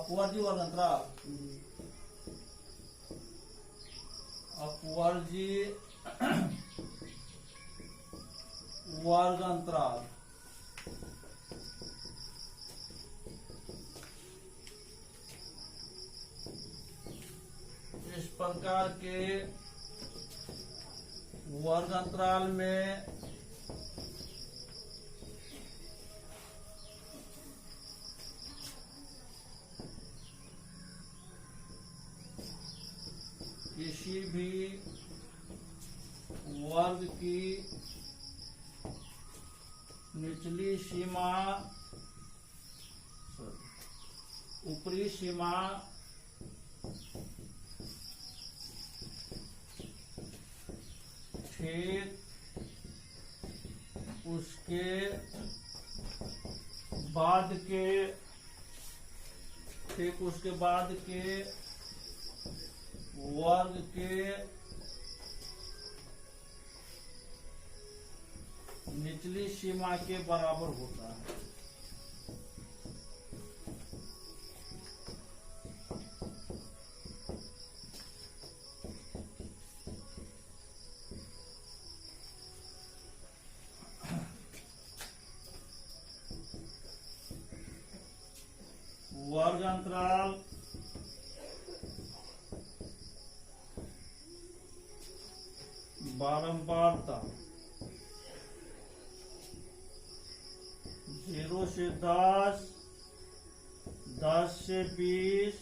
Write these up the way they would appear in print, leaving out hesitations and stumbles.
अपवर्जी वर्ग अंतराल, अपवर्जी वर्ग अंतराल इस प्रकार के वर्ग अंतराल में किसी भी वर्ग की निचली सीमा ऊपरी सीमा ठीक उसके बाद के वर्ग के निचली सीमा के बराबर होता है। वर्ग अंतराल बारंबारता 0 से 10, 10 से 20,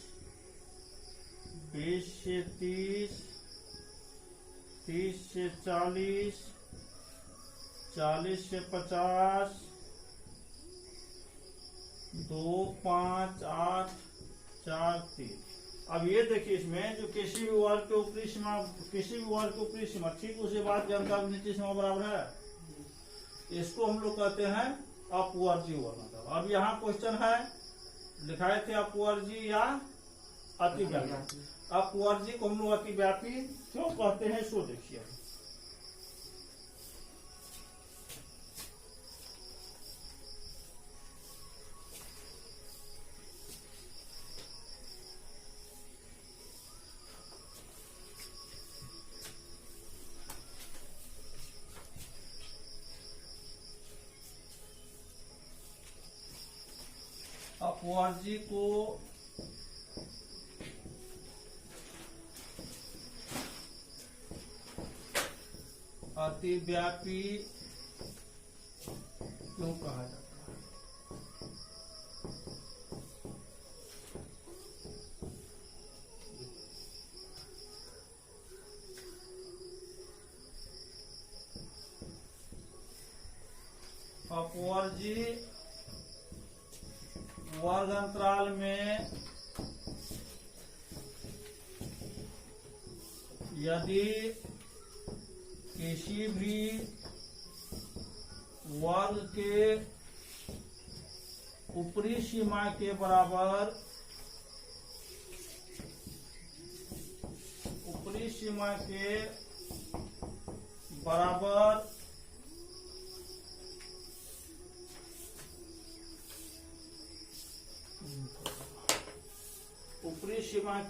20 से 30, 30 से 40, 40 से 50, 2, 5, 8, 4, 3। अब ये देखिए इसमें जो किसी भी वर्ग के ऊपरी सीमा ठीक उसी बात के अंतराल निचली सीमा बराबर है, इसको हम लोग कहते हैं अपवर्जी वर्ग अंतराल। अब यहाँ क्वेश्चन है लिखाए थे अपवर्जी या अतिव्यापी। अपवर्जी को हम लोग अतिव्यापी क्यों कहते हैं सो देखिए। अपवर्जी को अतिव्यापी क्यों कहा जाता है? अपवर्जी वर्ग अंतराल में यदि किसी भी वर्ग के ऊपरी सीमा के बराबर ऊपरी सीमा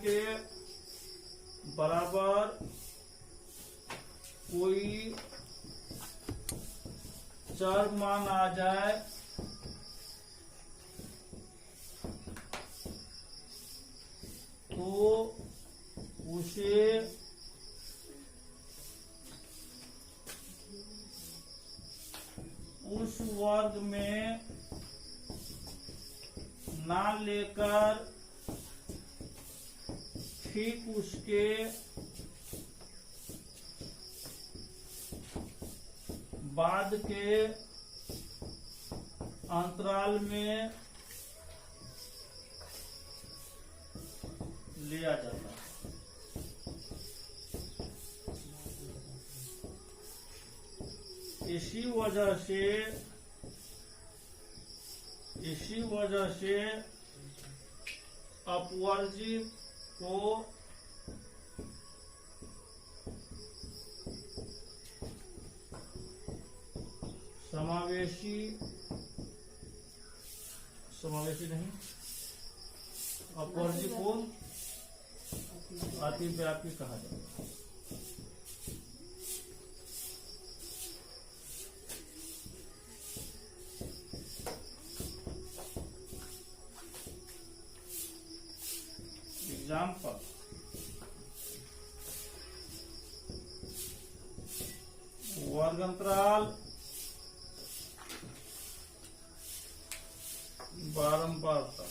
के बराबर कोई चर मान आ जाए तो उसे उस वर्ग में ना लेकर ठीक उसके बाद के अंतराल में लिया जाता है। इसी वजह से अपवर्जी को समावेशी नहीं अपवर्जी को अतिव्यापी कहा जाता है। एग्जाम्पल, वर्गंतराल बारंबारता,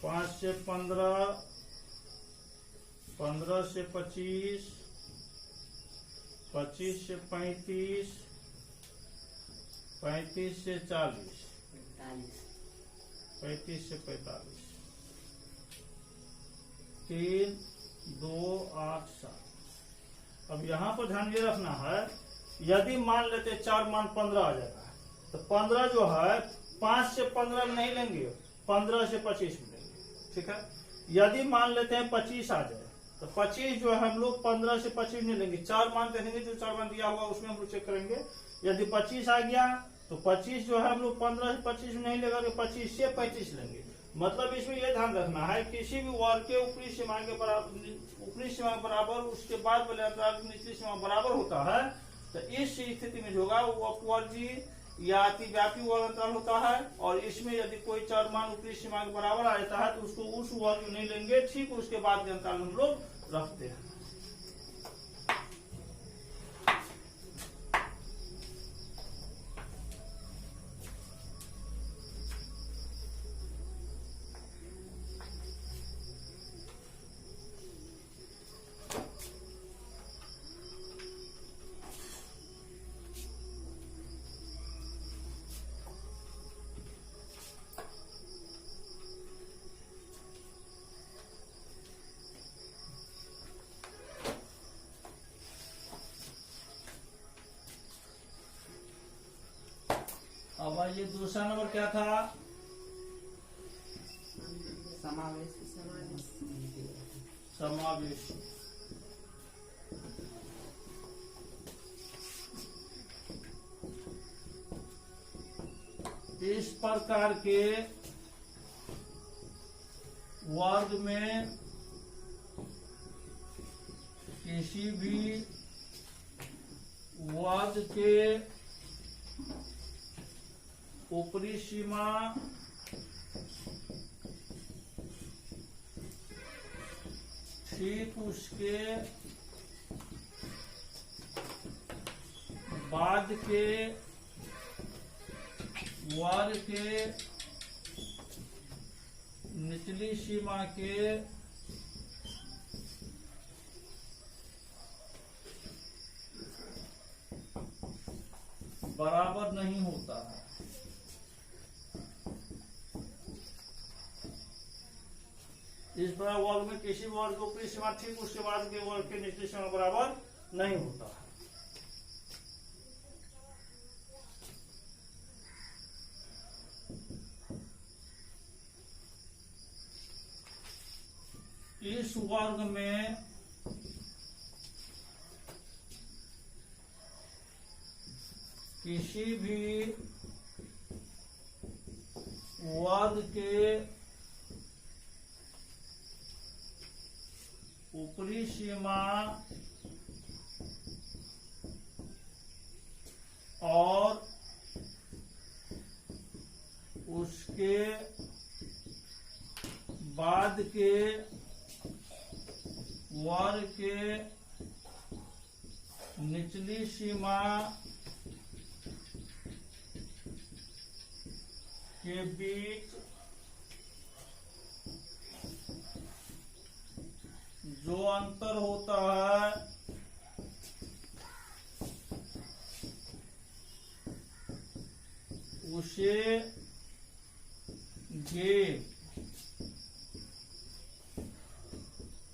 पांच से 15, 15 से 25, 25 से 35, 35 से 40, 35 से 45, 3, 2, 8, 7। अब यहाँ पर ध्यान ये रखना है, यदि मान लेते 4 मान 15 आ जाएगा, तो 15 जो है 5 से 15 में नहीं लेंगे, 15 से 25 में लेंगे, ठीक है। यदि मान लेते हैं 25 आ जाए, तो 25 जो है हम लोग 15 से 25 नहीं लेंगे, 4 मान देंगे, जो 4 मान दिया हुआ उसमें हम लोग चेक करेंगे। यदि 25 आ गया तो 25 जो है हम लोग 15 से 25 में नहीं लेगा, 25 से 35 लेंगे। मतलब इसमें यह ध्यान रखना है, किसी भी वर्ग के ऊपरी सीमा के बराबर, ऊपरी सीमा बराबर, उसके बाद वाले अंतराल की निचली सीमा बराबर होता है, तो इस स्थिति में जो होगा वो अपवर्जी या अतिव्यापी वर्ग अंतराल होता है। और इसमें यदि कोई चर मान ऊपरी सीमा के बराबर आ जाता है तो उसको उस वर्ग नहीं लेंगे, ठीक उसके बाद के अंतराल हम लोग रखते हैं। अब ये दूसरा नंबर क्या था? समावेश। इस प्रकार के वर्ग में किसी भी वर्ग के ऊपरी सीमा ठीक उसके बाद के वर्ग के निचली सीमा के बराबर नहीं होता है। इस प्रकार वर्ग में किसी वर्ग को ऊपरी सीमा ठीक उसके बाद के वर्ग के निचली सीमा बराबर नहीं होता है। इस वर्ग में किसी भी वर्ग के ऊपरी सीमा और उसके बाद के वर्ग के निचली सीमा के बीच जो अंतर होता है उसे गैप,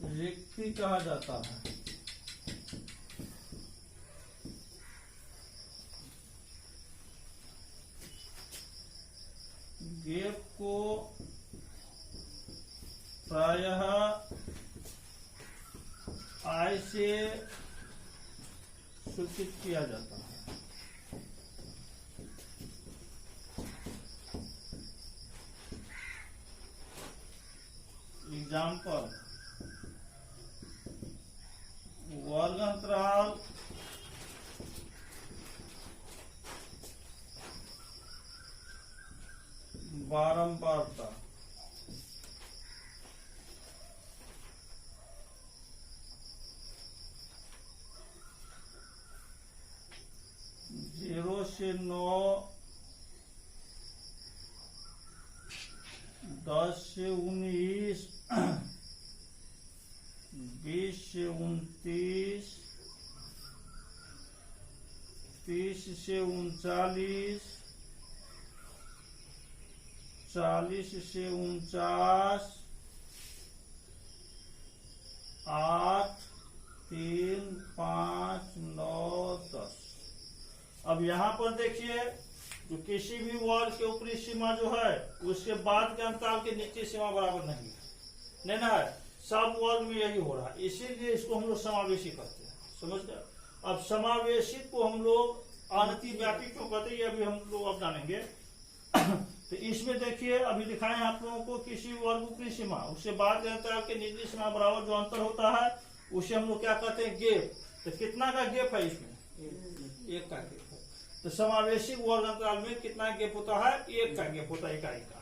रिक्ति कहा जाता है। गैप को प्रायः आय से सूचित किया जाता है। एग्जाम्पल, वर्ग अंतराल बारंबारता, जीरो से 9, 10 से 19, 20 से 29, 30 से 39, 40 से 49, 8, 3, 5, 9, 10। अब यहाँ पर देखिए, जो किसी भी वर्ग के ऊपरी सीमा जो है उसके बाद के अंतराल के नीचे सीमा बराबर नहीं लेना है। सब वर्ग में यही हो रहा है, इसीलिए इसको हम लोग समावेशी कहते हैं। समझ गए? अब समावेशी को हम लोग अनतिव्यापी क्यों कहते हैं, ये अभी हम लोग अब जानेंगे। तो इसमें देखिए, अभी दिखाए हैं आप लोगों को, किसी वर्ग ऊपरी सीमा उससे बाद के अंतराल के निचली सीमा बराबर जो अंतर होता है उसे हम लोग क्या कहते हैं, गैप। तो कितना का गैप है इसमें? 1 का गैप है। तो समावेशी वर्ग अंतराल में कितना गैप होता है? 1 का गैप होता है, इकाई का।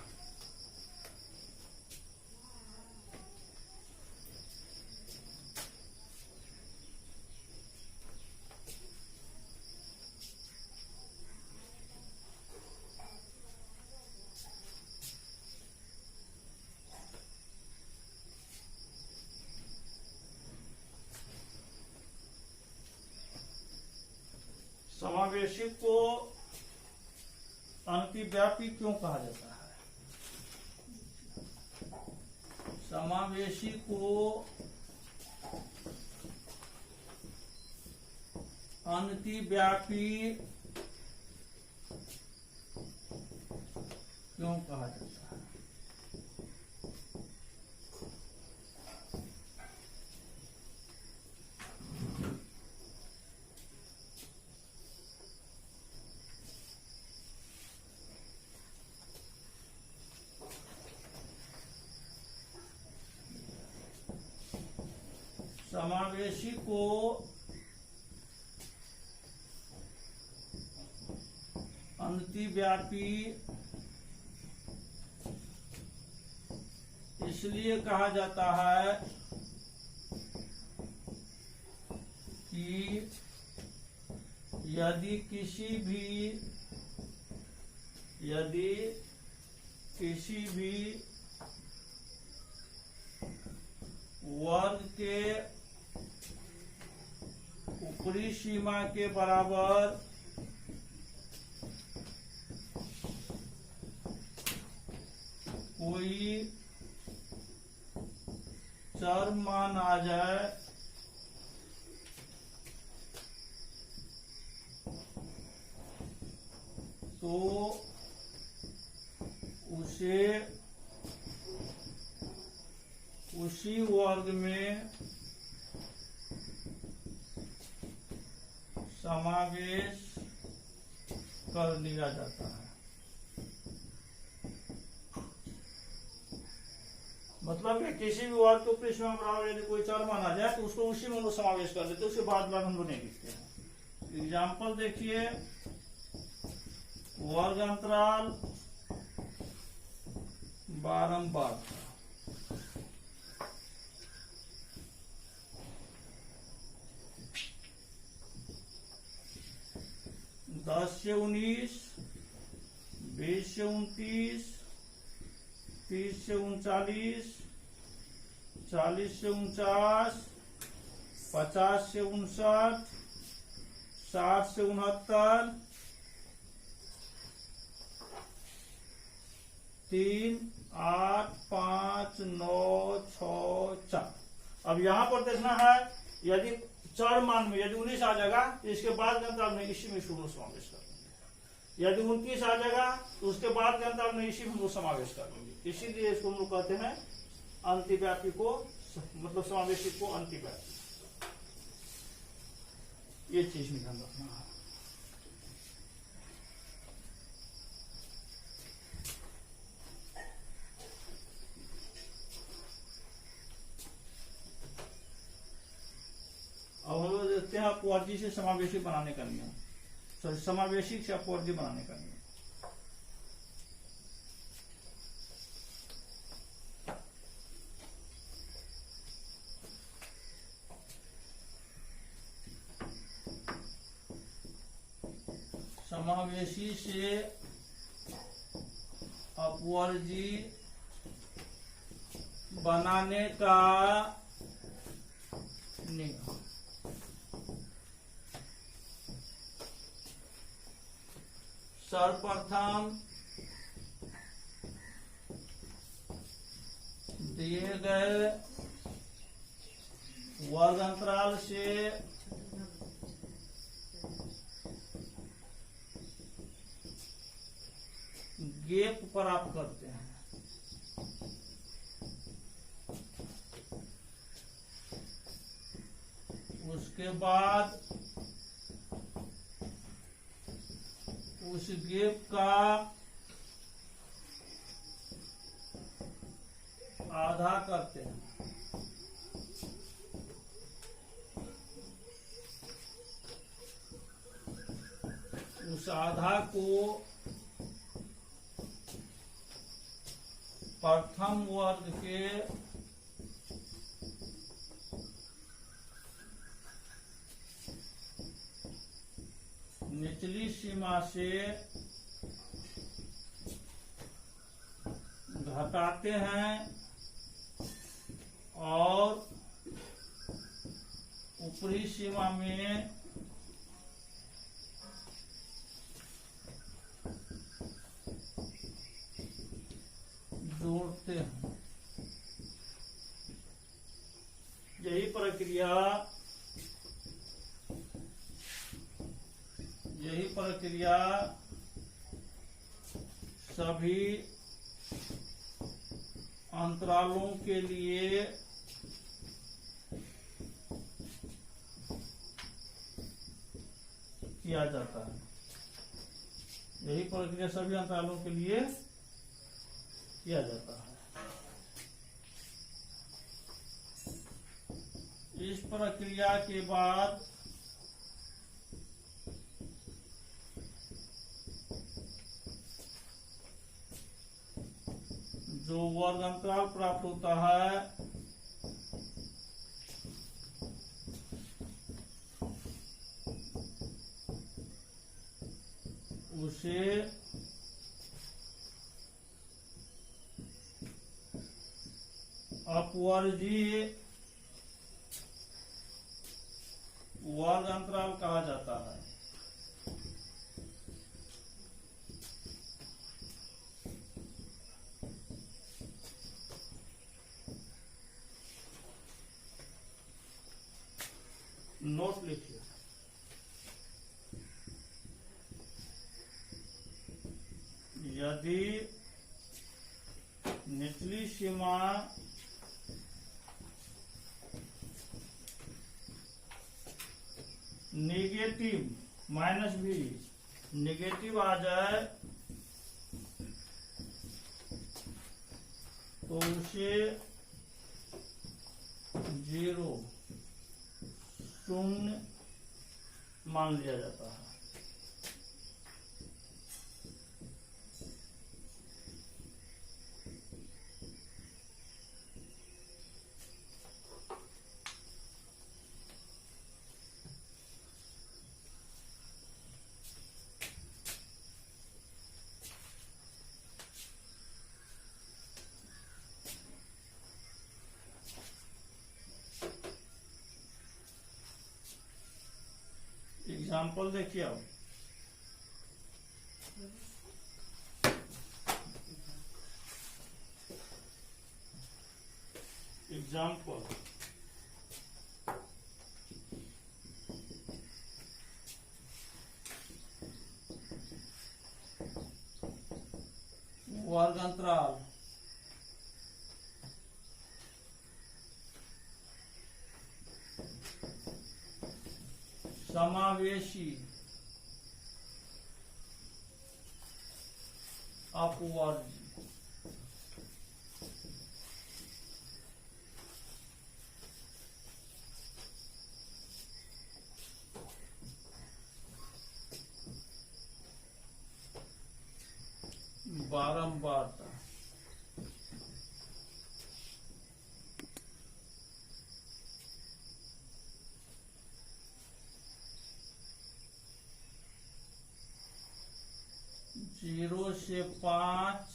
समावेशी को अनतिव्यापी क्यों कहा जाता है? समावेशी को अनतिव्यापी क्यों कहा जाता है? समावेशी को अनतिव्यापी इसलिए कहा जाता है कि यदि किसी भी वर्ग के ऊपरी सीमा के बराबर कोई चर मान आ जाए तो उसे उसी वर्ग में समावेश कर लिया जाता है। मतलब कि किसी भी वर्ग को ऊपरी सीमा बराबर यदि कोई चर माना जाए तो उसको उसी में समावेश कर देते, उसके बाद हम लोग नहीं लिखते हैं। एग्जाम्पल देखिए, वर्ग अंतराल बारंबार, 10 से 19, 20 से 29, 30 से 39, 40 से 49, 50 से 59, 60 से 69, 3, 8, 5, 9, 6, 4। अब यहाँ पर देखना है, यदि चर मान में यदि 19 आ जाएगा तो इसके बाद के अंतराल में इसी में शुरू समावेश कर देंगे। यदि 29 आ जाएगा तो उसके बाद के अंतराल में इसी में समावेश कर देंगे। इसीलिए इसको हम लोग कहते हैं अंतिव्यापी को मतलब समावेशी को अंतिव्यापी, ये चीज में ध्यान रखना है। अब हम लोग देखते हैं अपवर्जी से समावेशी बनाने का नियम, सॉरी समावेशी से अपवर्जी बनाने का नियम। समावेशी से अपवर्जी बनाने का नियम। सर्वप्रथम दिए गए वर्ग अंतराल से गैप प्राप्त करते हैं। उसके बाद उस गैप का आधा करते हैं। उस आधा को प्रथम वर्ग के निचली सीमा से घटाते हैं और ऊपरी सीमा में जोड़ते हैं। यही प्रक्रिया सभी अंतरालों के लिए किया जाता है। यही प्रक्रिया सभी अंतरालों के लिए किया जाता है। इस प्रक्रिया के बाद जो वर्ग अंतराल प्राप्त होता है उसे अपवर्जीय वर्ग अंतराल कहा जाता है। नोट लिखिए। यदि निचली सीमा नेगेटिव माइनस भी नेगेटिव आ जाए तो उसे 0 शून्य मान लिया जाता है। एग्जाम्पल देखिए अब एग्जाम्पल वर्ग अंतराल समावेशी अपवर्जी। बारंबारता, जीरो से 5,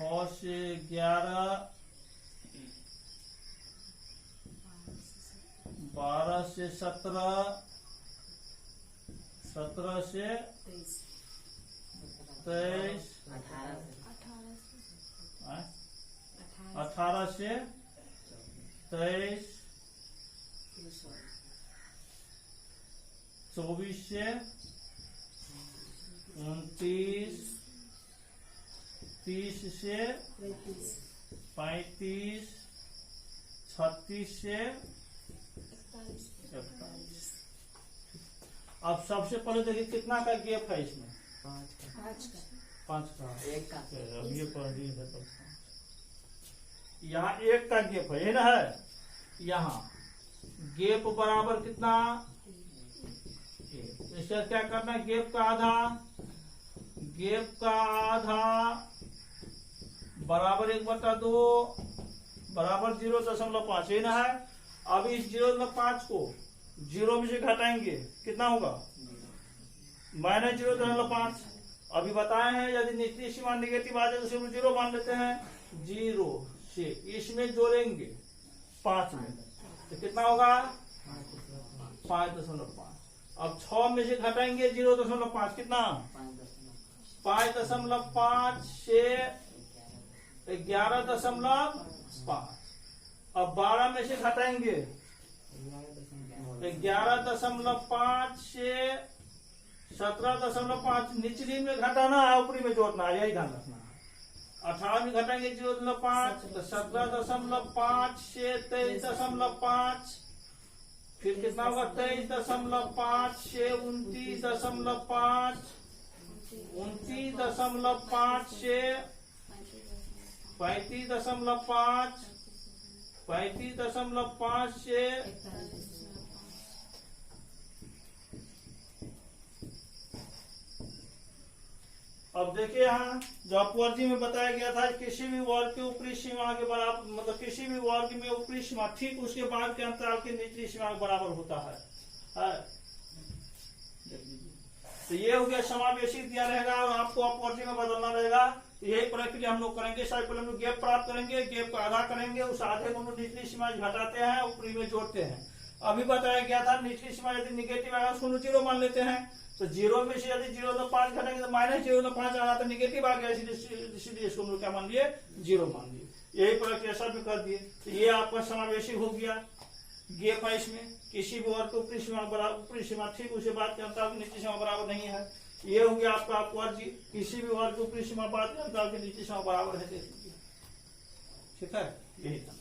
6 से 11, 12 से 17, 17 से 23, 18 से 23, 24 से 29, 30 से 35, 36 से 41। अब सबसे पहले देखिए कितना का गैप है इसमें, 5 का, एक का। अब ये पढ़ ली है तो यहाँ 1 का गैप है ना, है यहाँ गैप बराबर कितना, इसका क्या करना है, गैप का आधा, गैप का आधा बराबर 1/2 बराबर 0.5, है ना, है। अब इस 0.5 को 0 में से घटाएंगे कितना होगा, -0.5। अभी बताए हैं यदि निचली सीमा निगेटिव आ जाए तो सिर्फ 0 मान लेते हैं, 0 से इसमें जोड़ेंगे 5 में तो कितना होगा 5.5। अब 6 में से घटाएंगे 0.5 कितना, 5.5 से 11.5। अब 12 में से घटाएंगे 11.5 से 17.5। निचली में घटाना है, ऊपरी में जोड़ना है, यही ध्यान रखना है। 18 में घटाएंगे 0.5 तो 17.5 से 23.5, फिर कितना होगा 23.5 से 29.5, 29.5 से 35.5, 35.5 से अब देखिए यहाँ जो अपवर्जी में बताया गया था किसी भी वर्ग के ऊपरी सीमा के बराबर, मतलब किसी भी वर्ग में ऊपरी सीमा ठीक उसके बाद के अंतराल की निचली सीमा के बराबर होता है। तो ये हो गया समावेशी दिया रहेगा और आपको अपवर्जी में बदलना रहेगा। यही प्रक्रिया हम लोग करेंगे। सबसे पहले हम लोग गैप प्राप्त करेंगे, गैप का आधा करेंगे, उस आधे को हम लोग निचली सीमा घटाते हैं, ऊपरी में जोड़ते हैं। अभी बताया गया था निचली सीमा यदि निगेटिव आएगा उसको 0 मान लेते हैं, तो 0 में से यदि 0.5 घटाएंगे तो -0.5 आ रहा था, निगेटिव आ गया, इसलिए इसको हम लोग क्या मान लिए 0 मान लिए। यही प्रक्रिया सब भी कर दिए। तो ये आपका समावेशी हो गया। गैप है इसमें किसी भी वर्ग ऊपरी सीमा बराबर, ऊपरी सीमा ठीक उसे बात के अंतराल की निचली सीमा बराबर नहीं है। ये हो गया आपका अपवर्जी, किसी भी वर्ग ऊपरी सीमा बात के अंतराल की निचली सीमा बराबर है, ठीक है, यही था।